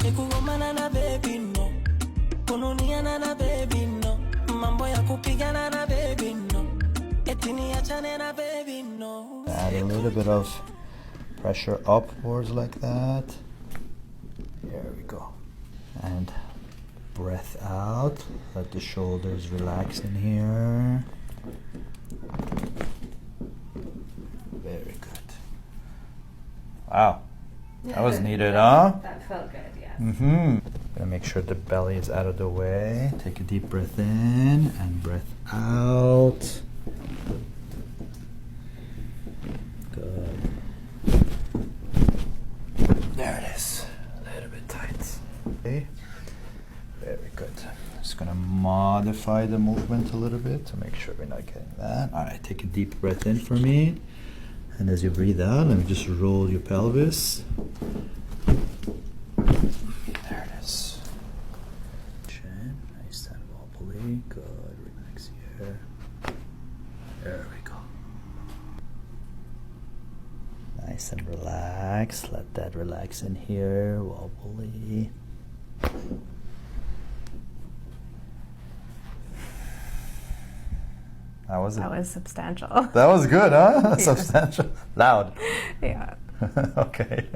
nikugomana na baby no, kununiana na baby no, mambo ya kupigana na baby no, eti niachane na baby no. Add a little bit of pressure upwards like that. There we go. And breath out. Let the shoulders relax in here. Very good. Wow. That was needed, huh? That felt good, yes. Gonna make sure the belly is out of the way. Take a deep breath in and breath out. Good. There it is. A little bit tight. Okay. Very good. Just gonna modify the movement a little bit to make sure we're not getting that. All right, take a deep breath in for me. And as you breathe out, let me just roll your pelvis. There it is. Chin, nice and wobbly. Good, relax here. There we go. Nice and relaxed. Let that relax in here, wobbly. How was it? That was substantial. That was good, huh? Substantial. Loud. Yeah. Okay.